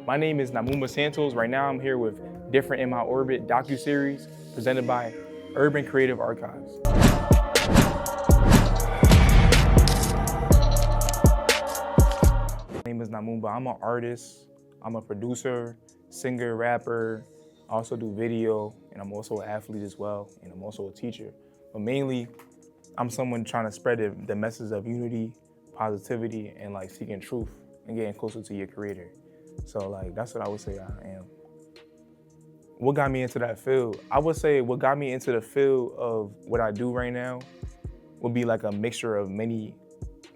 My name is 13Mumbaa Santos. Right now I'm here with Different in My Orbit docuseries presented by Urban Creative Archives. My name is 13Mumbaa. I'm an artist, I'm a producer, singer, rapper. I also do video, and I'm also an athlete as well, and I'm also a teacher. But mainly, I'm someone trying to spread the message of unity, positivity, and like seeking truth and getting closer to your creator. So like, that's what I would say I am. What got me into that field? I would say what got me into the field of what I do right now would be like a mixture of many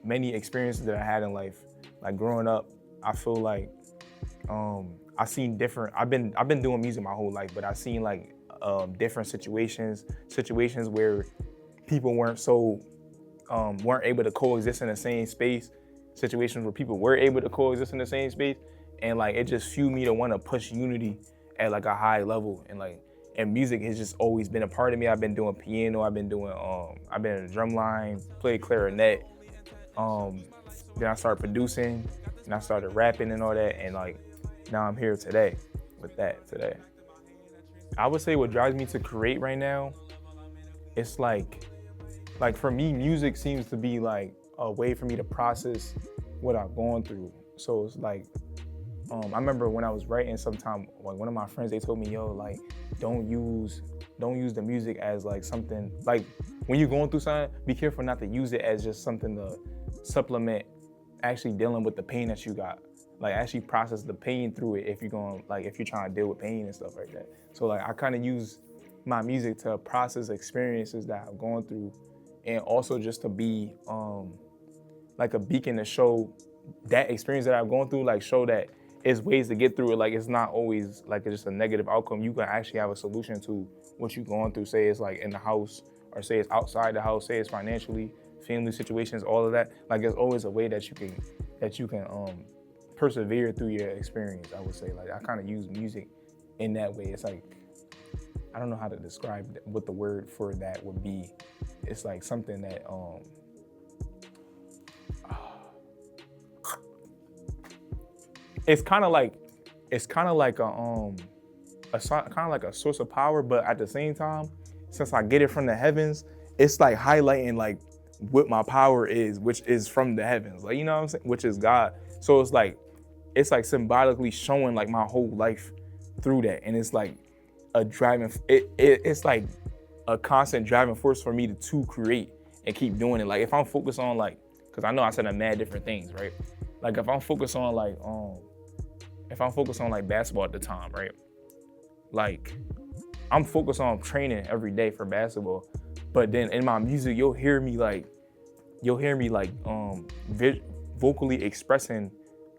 experiences that I had in life. Like growing up, I feel like I seen different, I've been doing music my whole life, but I've seen like different situations where people weren't able to coexist in the same space, situations where people were able to coexist in the same space, and like it just fueled me to want to push unity at like a high level. And music has just always been a part of me. I've been doing piano, I've been in a drum line, played clarinet. Then I started producing, and I started rapping and all that, and like now I'm here today with that today. I would say what drives me to create right now, it's like for me, music seems to be like a way for me to process what I've gone through. So it's like, I remember when I was writing sometime, like one of my friends, they told me, yo, like, don't use the music as like something, like when you're going through something, be careful not to use it as just something to supplement actually dealing with the pain that you got. Like actually process the pain through it if you're trying to deal with pain and stuff like that. So like I kind of use my music to process experiences that I've gone through, and also just to be like a beacon to show that experience that I've gone through, like show that it's ways to get through it. Like it's not always like it's just a negative outcome. You can actually have a solution to what you're going through. Say it's like in the house, or say it's outside the house, say it's financially, family situations, all of that. Like there's always a way that you can persevere through your experience, I would say. Like I kind of use music in that way. It's like, I don't know how to describe what the word for that would be. It's like something that, it's kind of like a source of power, but at the same time, since I get it from the heavens, it's like highlighting like what my power is, which is from the heavens, like, you know what I'm saying, which is God. So it's like symbolically showing like my whole life through that, and it's like a driving, it's like a constant driving force for me to create and keep doing it. Like if I'm focused on like, cause I know I said a mad different things, right? Like if I'm focused on like basketball at the time, right? Like I'm focused on training every day for basketball, but then in my music, you'll hear me vocally expressing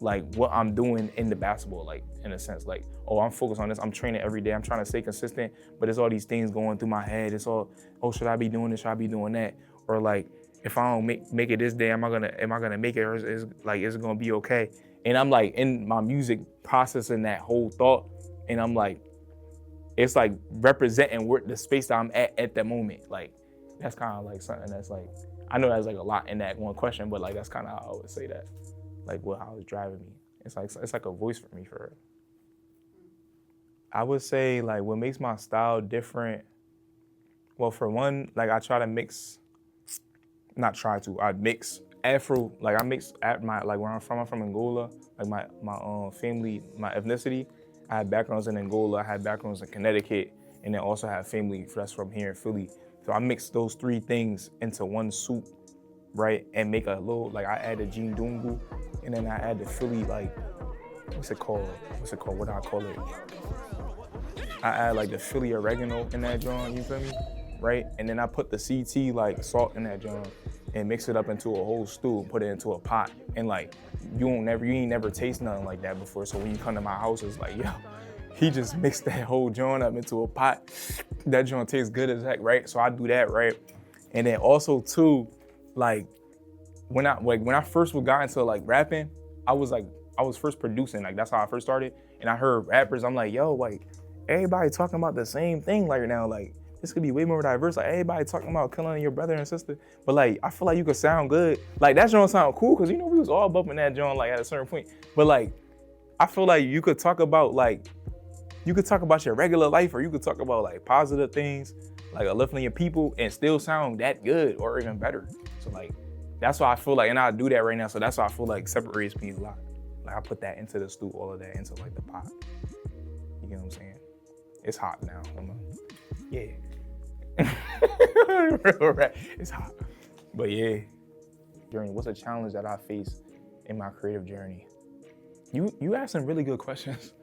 like what I'm doing in the basketball, like in a sense, like, oh, I'm focused on this, I'm training every day, I'm trying to stay consistent, but there's all these things going through my head. It's all, oh, should I be doing this, should I be doing that? Or like, if I don't make it this day, am I gonna make it, or is it gonna be okay? And I'm like in my music processing that whole thought, and I'm like, it's like representing where the space that I'm at that moment. Like that's kind of like something that's like, I know that's like a lot in that one question, but like that's kind of how I would say that, like how it's driving me. It's like a voice for me for real. I would say like what makes my style different. Well, for one, like I mix Afro, like I mix at my, like where I'm from Angola, like my family, my ethnicity. I have backgrounds in Angola, I have backgrounds in Connecticut, and then also have family that's from here in Philly. So I mix those three things into one soup, right? And make a little, like I add the Jean Dungu, and then I add the Philly, like, what's it called? What do I call it? I add like the Philly oregano in that joint, you feel me? Right? And then I put the CT, like salt in that joint, and mix it up into a whole stew, put it into a pot. And like, you ain't never taste nothing like that before. So when you come to my house, it's like, yo, he just mixed that whole joint up into a pot. That joint tastes good as heck, right? So I do that, right? And then also too, like when I first got into like rapping, I was first producing, like that's how I first started. And I heard rappers, I'm like, yo, like everybody talking about the same thing right now, like this could be way more diverse. Like everybody talking about killing your brother and sister, but like I feel like you could sound good. Like that joint sound cool, cause you know we was all bumping that joint like at a certain point. But like I feel like you could talk about your regular life, or you could talk about like positive things, like uplifting your people, and still sound that good or even better. So like, that's why I feel like, and I do that right now. So that's why I feel like separates me a lot. Like I put that into the stew, all of that into like the pot. You get what I'm saying? It's hot now. Yeah. It's hot. But yeah. Journey. What's a challenge that I face in my creative journey? You asked some really good questions.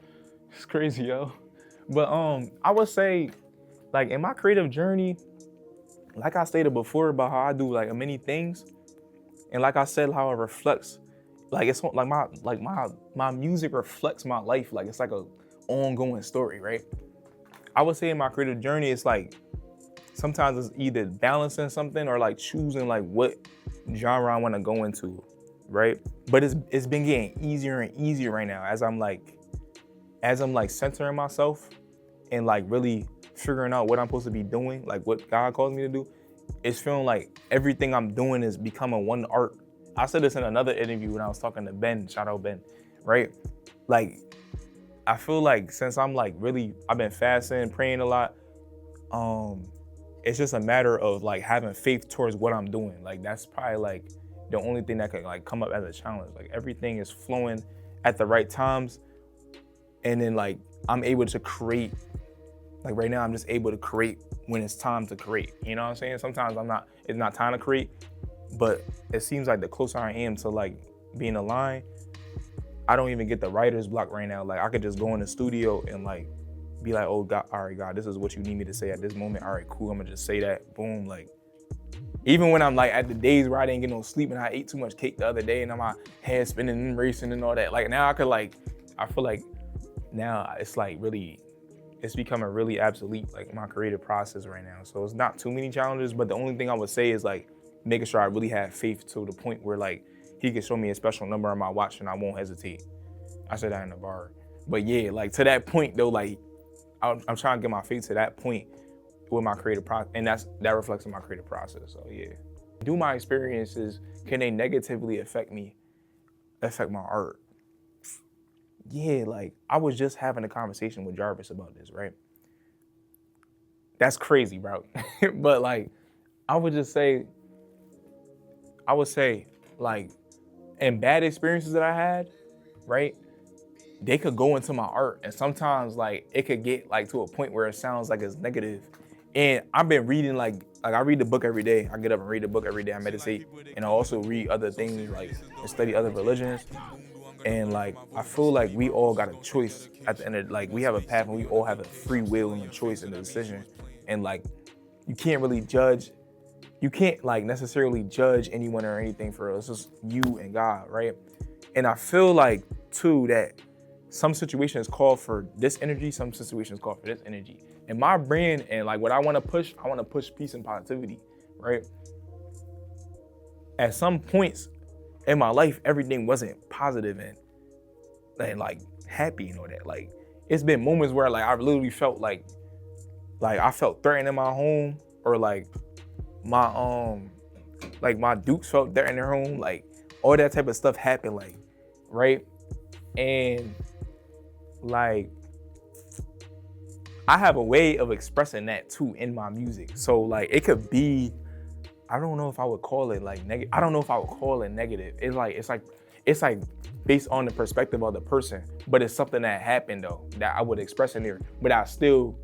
It's crazy, yo. But I would say, like in my creative journey, like I stated before about how I do like many things, and like I said, how it reflects, like it's like my music reflects my life. Like it's like a ongoing story, right? I would say in my creative journey, it's like sometimes it's either balancing something or like choosing like what genre I want to go into, right? But it's been getting easier and easier right now as I'm like centering myself and like really figuring out what I'm supposed to be doing, like what God calls me to do. It's feeling like everything I'm doing is becoming one art. I said this in another interview when I was talking to Ben, shout out Ben, right? Like, I feel like since I'm like I've been fasting, praying a lot, it's just a matter of like having faith towards what I'm doing. Like that's probably like the only thing that could like come up as a challenge. Like everything is flowing at the right times. And then like, I'm able to create, like right now I'm just able to create when it's time to create. You know what I'm saying? Sometimes it's not time to create, but it seems like the closer I am to like being aligned, I don't even get the writer's block right now. Like I could just go in the studio and like be like, oh God, all right, God, this is what you need me to say at this moment. All right, cool, I'm gonna just say that, boom. Like, even when I'm like at the days where I didn't get no sleep and I ate too much cake the other day and my head spinning and racing and all that, like now I feel like now it's like really, it's becoming really obsolete, like my creative process right now. So it's not too many challenges, but the only thing I would say is like making sure I really have faith to the point where like he can show me a special number on my watch and I won't hesitate. I said that in the bar. But yeah, like to that point though, like I'm trying to get my faith to that point with my creative process, and that reflects in my creative process. So yeah. Do my experiences, can they negatively affect my art? Yeah, like I was just having a conversation with Jarvis about this, right? That's crazy, bro. But like, I would say like, in bad experiences that I had, right? They could go into my art, and sometimes like it could get like to a point where it sounds like it's negative. And I've been reading like I read the book every day. I get up and read the book every day. I meditate, and I also read other things like and study other religions. And like I feel like we all got a choice at the end of like we have a path, and we all have a free will and a choice and a decision. And like you can't really judge. You can't like necessarily judge anyone or anything for us. It's just you and God, right? And I feel like too that some situations call for this energy, some situations call for this energy. And my brand and like what I want to push peace and positivity, right? At some points in my life, everything wasn't positive and like happy and all that. Like it's been moments where like I literally felt like I felt threatened in my home, or like my dukes felt threatened in their home, like all that type of stuff happened, like, right? And like I have a way of expressing that too in my music. So like it could be, I don't know if I would call it like negative. I don't know if I would call it negative. It's like based on the perspective of the person, but it's something that happened though that I would express in there. But I would still,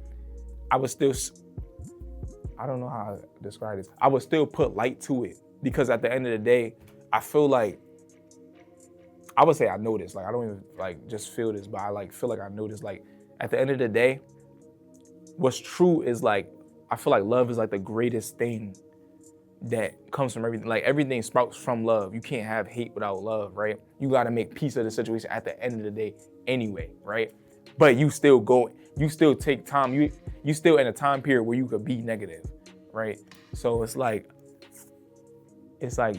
I don't know how to describe this. I would still put light to it, because at the end of the day, I feel like, I would say I know this. Like I don't even like just feel this, but I like feel like I know this. Like at the end of the day, what's true is like, I feel like love is like the greatest thing that comes from everything. Like everything sprouts from love. You can't have hate without love, right? You got to make peace of the situation at the end of the day anyway, right? But you still take time. You still in a time period where you could be negative, right? So it's like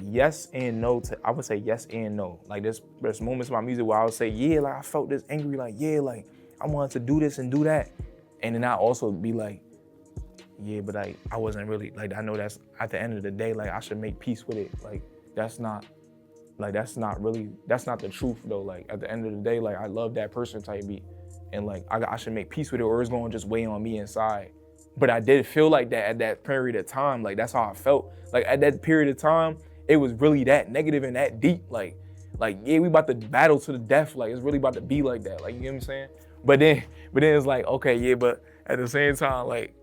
yes and no I would say yes and no. Like there's moments in my music where I would say, yeah, like I felt this angry, like, yeah, like I wanted to do this and do that. And then I also be like, yeah, but like I wasn't really, like I know that's at the end of the day, like I should make peace with it. Like that's not Like that's not the truth though. Like at the end of the day, like I love that person type beat. And like I should make peace with it or it's gonna just weigh on me inside. But I did feel like that at that period of time. Like that's how I felt. Like at that period of time, it was really that negative and that deep. Like yeah, we about to battle to the death. Like it's really about to be like that. Like you get what I'm saying? But then it's like, okay, yeah, but at the same time, like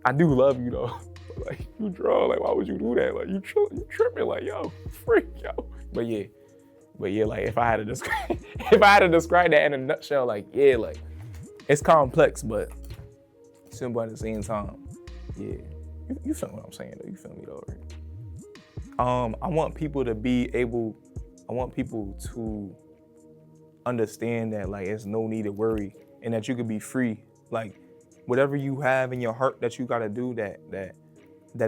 I do love you though. Like you draw, like why would you do that? Like you tripping, like yo, freak, yo. But yeah, like if I had to describe that in a nutshell, like yeah, like it's complex, but simple at the same time. Yeah, you feel what I'm saying though? You feel me though, right? I want people to understand that like it's no need to worry and that you could be free. Like whatever you have in your heart that you gotta do, that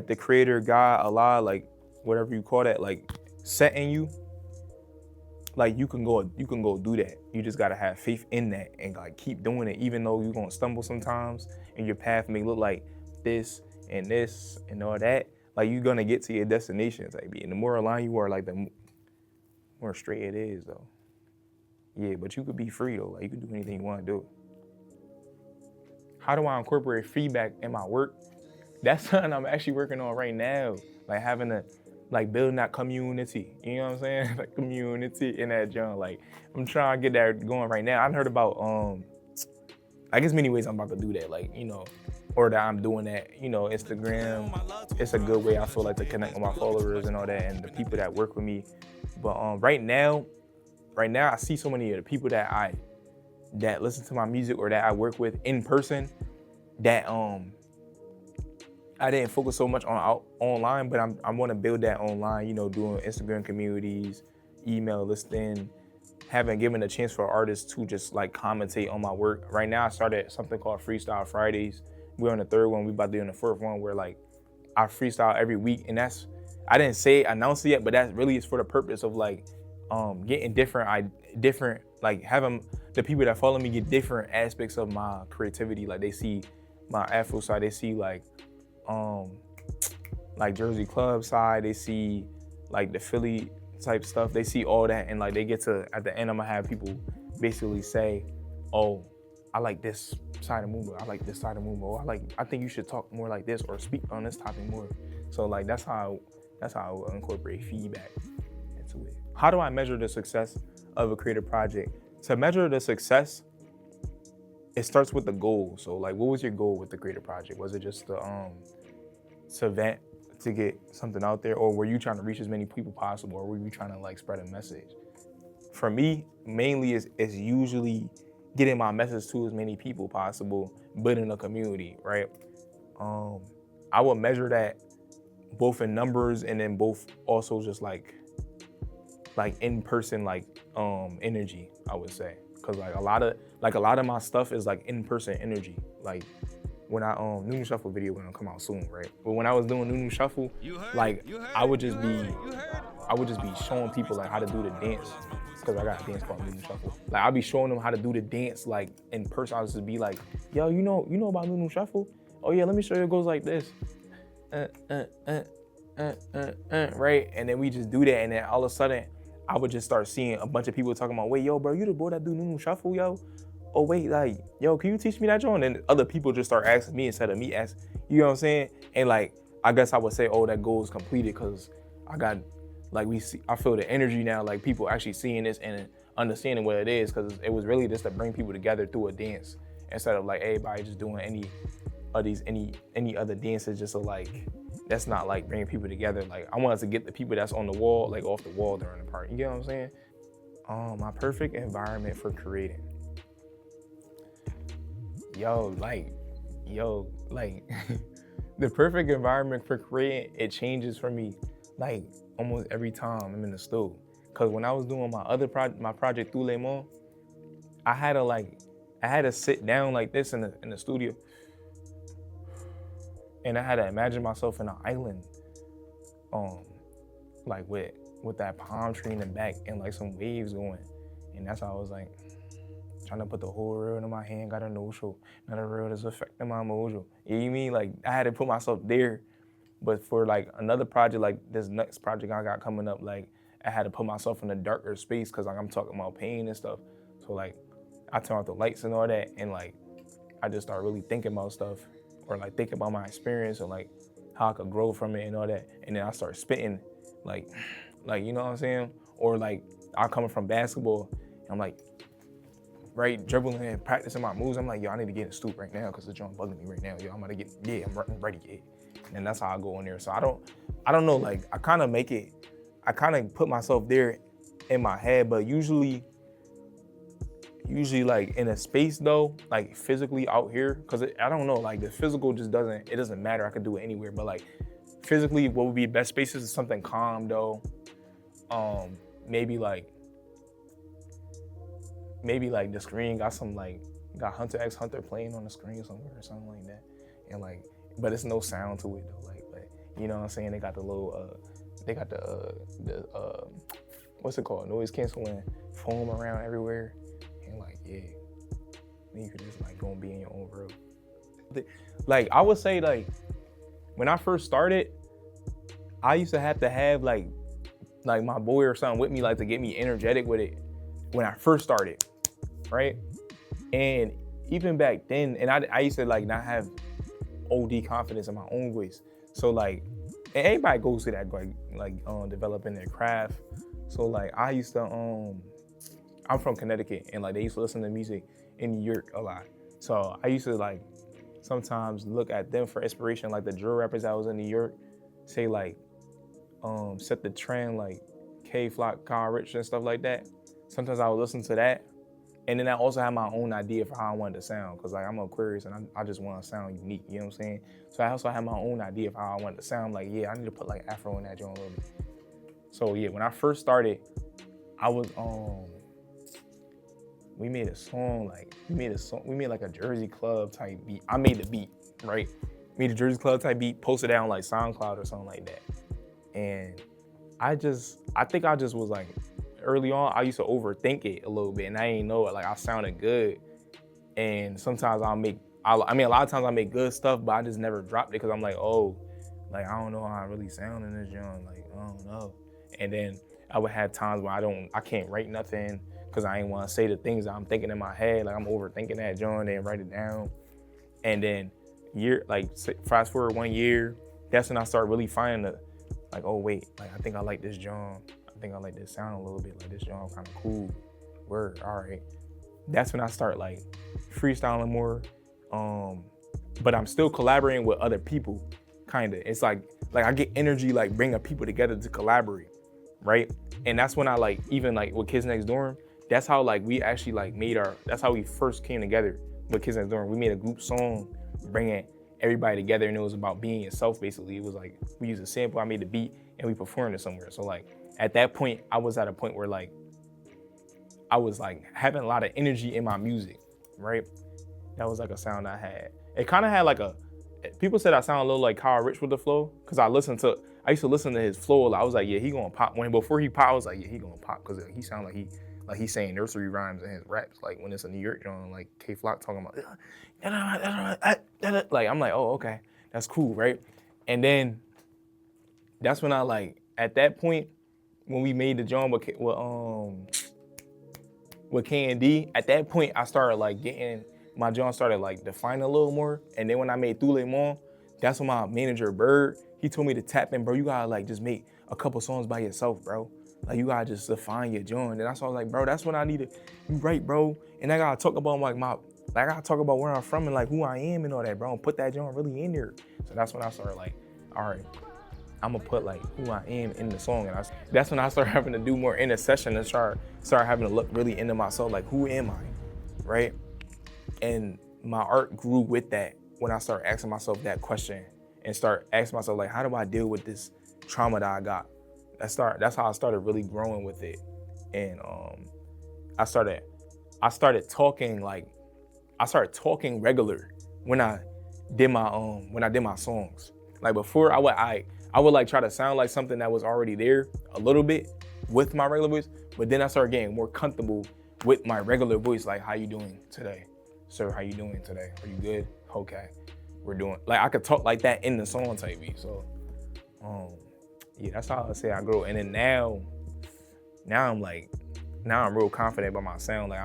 the creator, God, Allah, like whatever you call that, like set in you, like you can go do that. You just gotta have faith in that and like keep doing it, even though you're gonna stumble sometimes and your path may look like this and all that. Like you're gonna get to your destination, type beat. And the more aligned you are, like the more straight it is though. Yeah, but you could be free though. Like you can do anything you wanna do. How do I incorporate feedback in my work? That's something I'm actually working on right now. Like having building that community. You know what I'm saying? Like community in that joint. Like I'm trying to get that going right now. I've heard about I guess many ways I'm about to do that. Like, you know, or that I'm doing that, you know, Instagram. It's a good way I feel like to connect with my followers and all that and the people that work with me. But right now I see so many of the people that listen to my music or that I work with in person that I didn't focus so much on online, but I want to build that online, you know, doing Instagram communities, email listing, having given a chance for artists to just like commentate on my work. Right now I started something called Freestyle Fridays. We're on the third one, we about to do on the fourth one where like I freestyle every week. And I didn't announce it yet, but that really is for the purpose of like getting different, like having the people that follow me get different aspects of my creativity. Like they see my Afro side, they see like Jersey Club side, they see like the Philly type stuff, they see all that, and like they get to, at the end I'm gonna have people basically say, oh, I like this side of movement, I like this side of movement, or I think you should talk more like this or speak on this topic more. So like that's how I will incorporate feedback into it. How do I measure the success of a creative project? To measure the success, it starts with the goal. So like, what was your goal with the creative project? Was it just to vent, to get something out there, or were you trying to reach as many people possible, or were you trying to like spread a message? For me, mainly is usually getting my message to as many people possible, building a community, right? I would measure that both in numbers and then both also just like in person, like energy, I would say. Cause like a lot of my stuff is like in person energy. Like when I Nunu Shuffle video gonna come out soon, right? But when I was doing Nunu Shuffle, like I would just be showing people like how to do the dance. Cause I got a dance called Nunu Shuffle. Like I'll be showing them how to do the dance like in person. I'll just be like, yo, you know about Nunu Shuffle? Oh yeah, let me show you. It goes like this. Right? And then we just do that, and then all of a sudden I would just start seeing a bunch of people talking about, wait, yo, bro, you the boy that do Nunu Shuffle, yo? Oh, wait, like, yo, can you teach me that, John? And then other people just start asking me instead of me asking, you know what I'm saying? And like, I guess I would say, oh, that goal is completed because I got, like, I feel the energy now, like people actually seeing this and understanding what it is, because it was really just to bring people together through a dance instead of like everybody just doing any other dances just so like, that's not like bringing people together. Like I wanted to get the people that's on the wall, like off the wall during the party. You get what I'm saying? My perfect environment for creating. Yo, the perfect environment for creating, it changes for me like almost every time I'm in the studio. Cause when I was doing my other project Through Le Monde, I had to sit down like this in the studio. And I had to imagine myself in an island, like with that palm tree in the back and like some waves going. And that's how I was like, trying to put the whole world in my hand, got a no-show. Not a real that's affecting my mojo. You know what I mean? Like I had to put myself there. But for like another project, like this next project I got coming up, like I had to put myself in a darker space because like I'm talking about pain and stuff. So like I turn off the lights and all that, and like I just start really thinking about stuff, or like thinking about my experience and like how I could grow from it and all that. And then I start spitting like you know what I'm saying? Or like I'm coming from basketball, and I'm like, right, dribbling and practicing my moves. I'm like, yo, I need to get in the stoop right now because the joint bugging me right now. Yo, I'm gonna get, yeah, I'm ready, yeah. And that's how I go in there. So I don't know, like I kind of put myself there in my head, but usually like in a space though, like physically out here, because I don't know, like the physical just doesn't matter. I could do it anywhere, but like physically, what would be best spaces is something calm though. Maybe like the screen got Hunter x Hunter playing on the screen somewhere or something like that, and like, but it's no sound to it though. Like, but you know what I'm saying? They got the little, what's it called? Noise canceling foam around everywhere. And like, yeah, then you could just like go and be in your own world. Like I would say, like when I first started, I used to have to have like my boy or something with me, like to get me energetic with it when I first started, right? And even back then, and I used to like not have OD confidence in my own voice. So like, and everybody goes through that, like developing their craft. So like I used to I'm from Connecticut, and like they used to listen to music in New York a lot. So I used to like sometimes look at them for inspiration, like the drill rappers that was in New York, say like set the trend, like K-Flock, Kyle Rich and stuff like that. Sometimes I would listen to that, and then I also had my own idea for how I wanted to sound, because like I'm Aquarius and I just want to sound unique, you know what I'm saying? So I also had my own idea of how I wanted to sound. Like, yeah, I need to put like Afro in that joint a little bit. So yeah, when I first started, I was we made a song, we made like a Jersey Club type beat. I made the beat, right? Made a Jersey Club type beat, posted it on like SoundCloud or something like that. And I think I just was like, early on, I used to overthink it a little bit, and I didn't know it. Like I sounded good, and sometimes a lot of times I make good stuff, but I just never dropped it because I'm like, oh, like I don't know how I really sound in this joint. Like I don't know. And then I would have times where I can't write nothing because I ain't want to say the things that I'm thinking in my head. Like I'm overthinking that joint and write it down. And then fast forward 1 year, that's when I start really finding like, oh wait, like I think I like this joint. I think I like this sound a little bit, like this joint kind of cool. Word, all right. That's when I start like freestyling more. But I'm still collaborating with other people, kinda. It's like I get energy like bringing people together to collaborate, right? And that's when I like, even like with Kids Next Door, that's how like we actually like that's how we first came together with Kids Next Door. We made a group song bringing everybody together, and it was about being yourself basically. It was like, we used a sample, I made the beat, and we performed it somewhere. So like, at that point, I was at a point where like, I was like having a lot of energy in my music, right? That was like a sound I had. It kind of had like people said I sound a little like Kyle Rich with the flow, because I used to listen to his flow a lot. I was like, yeah, he gonna pop. Before he pop, I was like, yeah, he gonna pop, because he sound like he's saying nursery rhymes in his raps. Like when it's a New York joint, like K-Flock talking about, like I'm like, oh, okay, that's cool, right? And then that's when I like, at that point, when we made the joint with K&D, at that point I started like my joint started like defining a little more. And then when I made Thule Mon, that's when my manager Bird, he told me to tap in, bro, you gotta like just make a couple songs by yourself, bro. Like you gotta just define your joint. And that's why I was like, bro, that's what I need to, you right, bro. And I gotta talk about like I gotta talk about where I'm from and like who I am and all that, bro, and put that joint really in there. So that's when I started like, all right, I'm gonna put like who I am in the song. And that's when I started having to do more intercession and start having to look really into myself, like who am I, right? And my art grew with that when I started asking myself that question and start asking myself like, how do I deal with this trauma that I got? That's how I started really growing with it. And I started talking regular when I did my songs. Like before, I would like try to sound like something that was already there a little bit with my regular voice, but then I started getting more comfortable with my regular voice. Like, how you doing today? Sir, how you doing today? Are you good? Okay, we're doing, like I could talk like that in the song type beat. So yeah, that's how I say I grow. And then now now I'm real confident about my sound. Like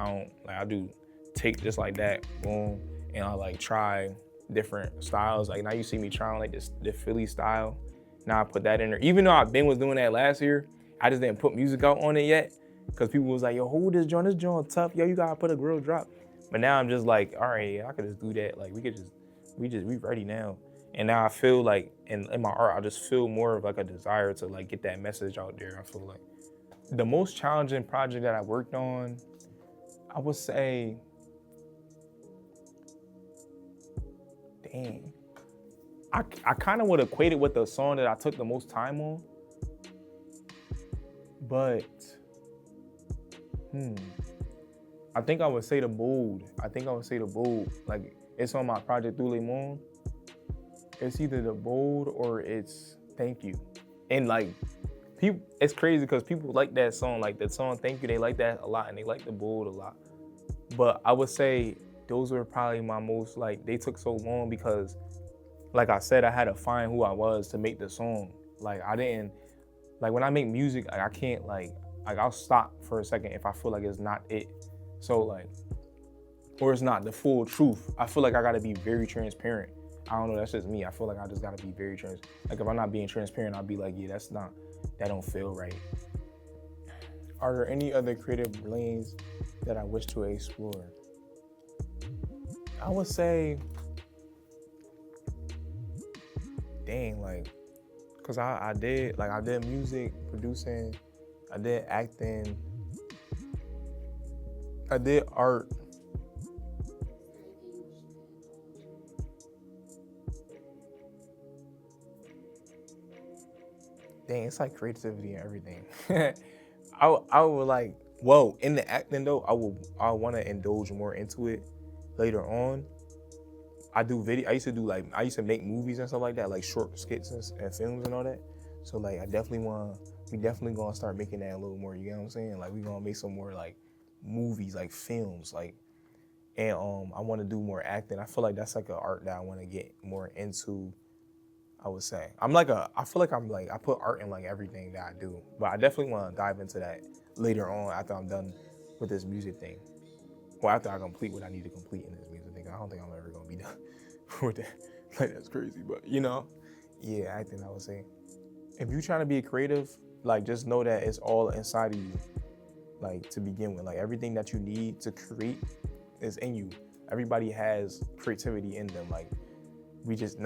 I do take just like that, boom, and I like try different styles. Like now you see me trying like the Philly style. Now I put that in there. Even though Ben was doing that last year, I just didn't put music out on it yet. Cause people was like, yo, hold this joint tough. Yo, you gotta put a real drop. But now I'm just like, all right, I could just do that. Like we ready now. And now I feel like in my art, I just feel more of like a desire to like get that message out there. I feel like the most challenging project that I worked on, I would say, dang. I kind of would equate it with the song that I took the most time on. But, I think I would say the Bold. Like, it's on my project Through Le Monde. It's either the Bold or it's Thank You. And like, people, it's crazy because people like that song. Like that song Thank You, they like that a lot, and they like the Bold a lot. But I would say those were probably my most, like, they took so long because, like I said, I had to find who I was to make the song. Like I didn't, like when I make music, like I can't like I'll stop for a second if I feel like it's not it. So like, or it's not the full truth. I feel like I gotta be very transparent. I don't know, that's just me. I feel like I just gotta be very transparent. Like if I'm not being transparent, I'll be like, yeah, that don't feel right. Are there any other creative lanes that I wish to explore? I would say, dang, like, cause I did music, producing, I did acting, I did art. Dang, it's like creativity and everything. I would like, whoa, in the acting though, I want to indulge more into it later on. I used to make movies and stuff like that, like short skits and films and all that. So like we definitely gonna start making that a little more, you know what I'm saying? Like we gonna make some more like movies, like films, like, and I wanna do more acting. I feel like that's like an art that I wanna get more into, I would say. I put art in like everything that I do, but I definitely wanna dive into that later on after I'm done with this music thing. Well, after I complete what I need to complete in this music thing. I don't think I'm ever gonna be done with that. Like that's crazy, but you know, yeah, acting, I would say. If you're trying to be a creative, like just know that it's all inside of you, like to begin with. Like everything that you need to create is in you. Everybody has creativity in them. Like it's just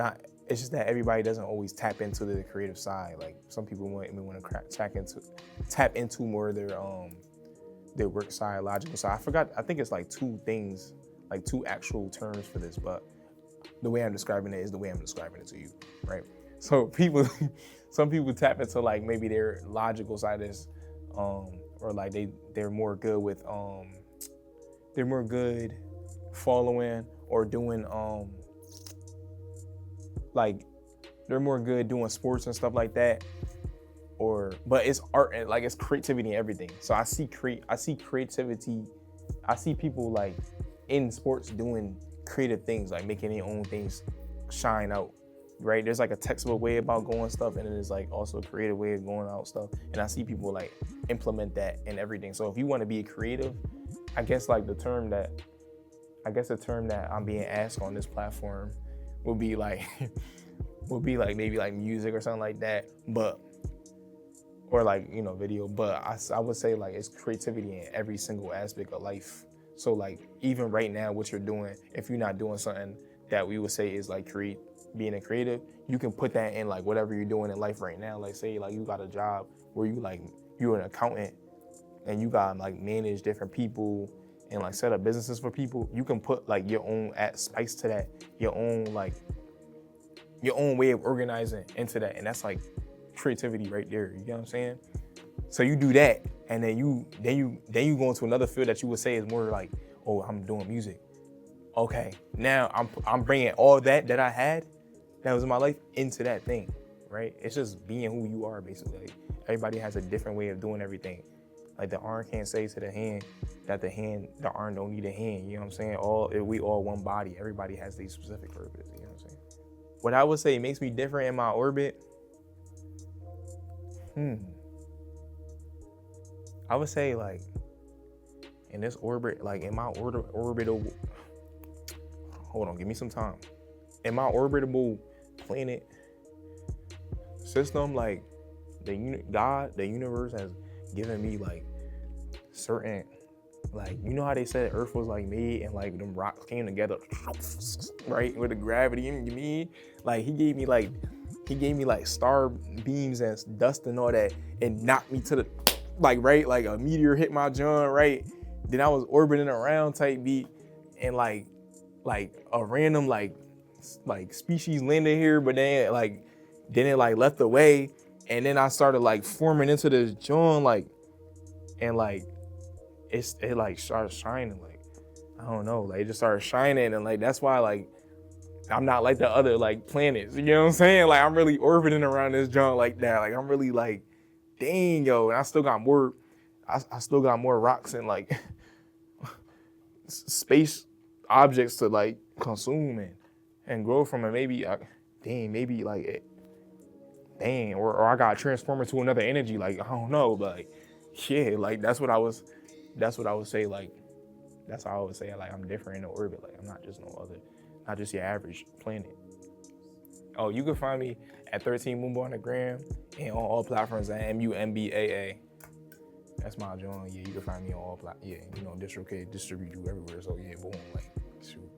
that everybody doesn't always tap into the creative side. Like some people might want to tap into more of their work side, logical side. I think it's like two things, like two actual terms for this, but the way I'm describing it is the way I'm describing it to you, right? So some people tap into like maybe their logical side is, or like they're more good with, they're more good following or doing, like they're more good doing sports and stuff like that. But it's art and like it's creativity and everything. So I see creativity. I see people like in sports doing creative things, like making their own things shine out, right? There's like a textbook way about going stuff, and then there's like also a creative way of going out stuff. And I see people like implement that in everything. So if you want to be a creative, I guess the term that I'm being asked on this platform would be like maybe like music or something like that, but. Or like, you know, video, but I would say like it's creativity in every single aspect of life. So like even right now, what you're doing, if you're not doing something that we would say is like being a creative, you can put that in like whatever you're doing in life right now. Like say like you got a job where you're an accountant and you got like manage different people and like set up businesses for people. You can put like your own spice to that, your own way of organizing into that, and that's like creativity right there, you know what I'm saying? So you do that, and then you go into another field that you would say is more like, oh, I'm doing music. Okay, now I'm bringing all that I had, that was in my life, into that thing, right? It's just being who you are, basically. Like, everybody has a different way of doing everything. Like the arm can't say to the hand that the arm don't need a hand, you know what I'm saying? We all one body. Everybody has these specific purpose, you know what I'm saying? What I would say makes me different in my orbit, I would say like in this orbit, like in my orbital, hold on, give me some time. In my orbitable planet system, like the universe has given me like certain, like, you know how they said Earth was like made and like them rocks came together, right, with the gravity, you mean? Like he gave me like star beams and dust and all that and knocked me to the, like, right, like a meteor hit my joint, right? Then I was orbiting around type beat, and like a random like species landed here, but then it like left away, and then I started like forming into this joint, like, and like it like started shining, like, I don't know, like it just started shining, and like that's why like I'm not like the other like planets, you know what I'm saying? Like I'm really orbiting around this joint like that, like I'm really like, dang, yo, and I still got more rocks and like space objects to like consume and grow from, and maybe or I got transformed into another energy, like I don't know, but like, yeah, like that's what I would say, like that's how I would say, like I'm different in the orbit, like I'm not just your average planet. Oh, you can find me at 13Mumbaa on the gram and on all platforms at MUMBAA. That's my joint. Yeah, you can find me on all platforms. Yeah, you know, distribute you everywhere. So yeah, boom, like shoot.